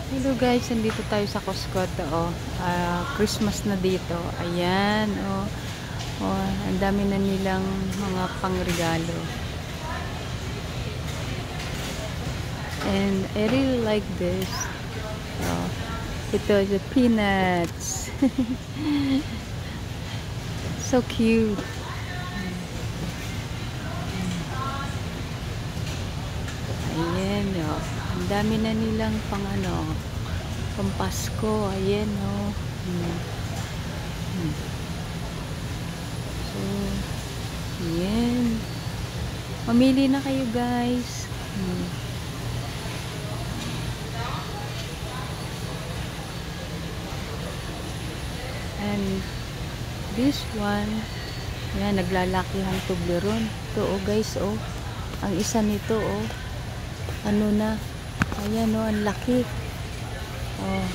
Hello guys, nandito tayo sa Costco to, oh. Christmas na dito. Ayan, oh. Oh, ang dami na nilang mga pangregalo. And I really like this. Oh, ito the peanuts. So cute. Ayan, oh. Ang dami na nilang pang ano, pang Pasko. Ayan, oh. So, ayan. Mamili na kayo, guys. And this one, ayan, naglalakihang Toblerone. Ito, oh, guys, oh. Ang isa nito, oh. Ano na, ayan o, ang laki. Oh,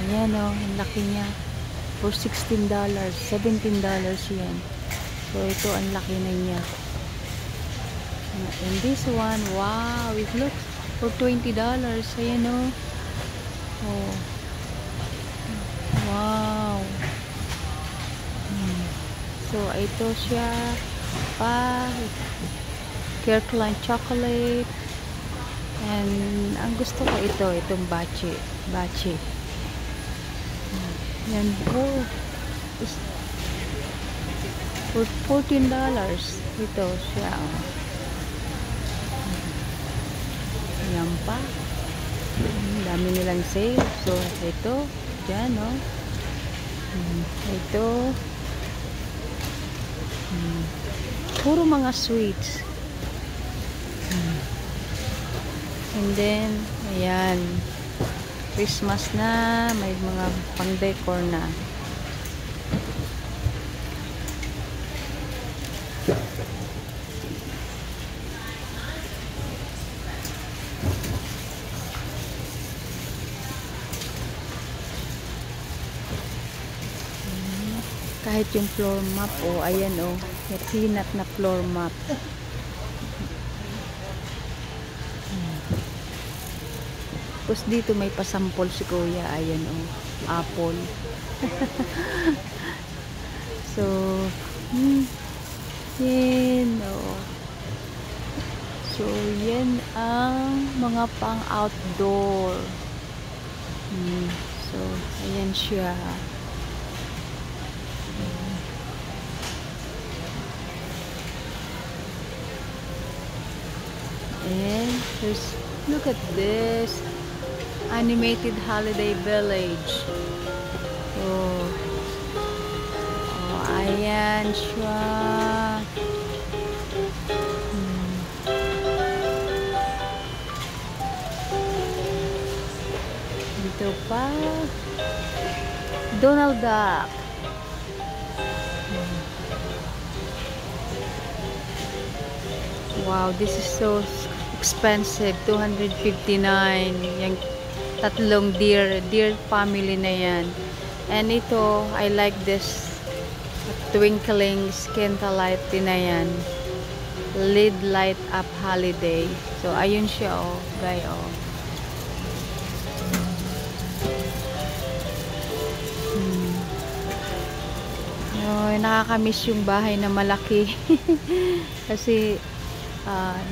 ayan o, ang laki niya. For $16, $17 yan. So, ito, ang laki na niya. And this one, wow, it looks for $20. Ayan o. Oh, wow. So, ito siya. Kirkland chocolate. And ang gusto ko itong bachi. Yan po. For $14. Ito siya. Oh. Yan pa. Dami nilang sale. So, ito. Diyan, oh. Ito. Puro mga sweets. And then, ayan, Christmas na, may mga pang-decor na. Kahit yung floor map, oh, ayan, oh, may peanut na floor map. Tapos dito may pasampol si kuya. Ayan o. Apple. So, yan o. So, yan ang mga pang outdoor. So, ayan siya. And there's, look at this. Animated Holiday Village. Oh. Oh, ayan siya. Ito pa. Donald Duck. Wow, this is so expensive. $259. Yung tatlong deer family na yan. And ito, I like this twinkling scintillating light na yan. Lid light up holiday. So, ayun siya, oh, guys, oh. Nakakamiss yung bahay na malaki. Kasi,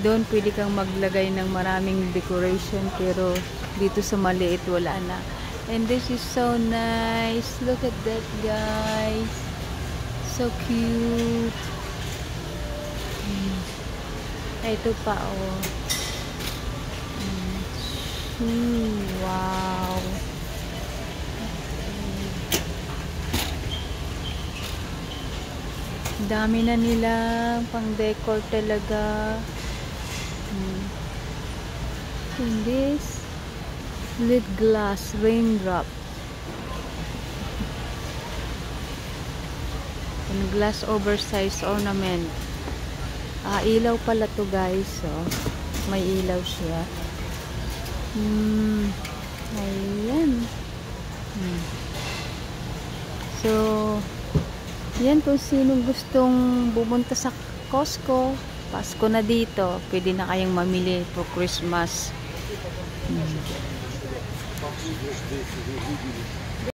doon pwede kang maglagay ng maraming decoration, pero dito sa maliit wala na. And this is so nice. Look at that, guys. So cute. Ito pa, oh. Wow. Dami na nila pang decor talaga. And this lid glass raindrop. And glass oversized ornament. Ilaw pala to, guys. So, may ilaw siya. Ayan. So, yan, kung sinong gustong pumunta sa Costco, Pasko na dito, pwede na kayong mamili for Christmas.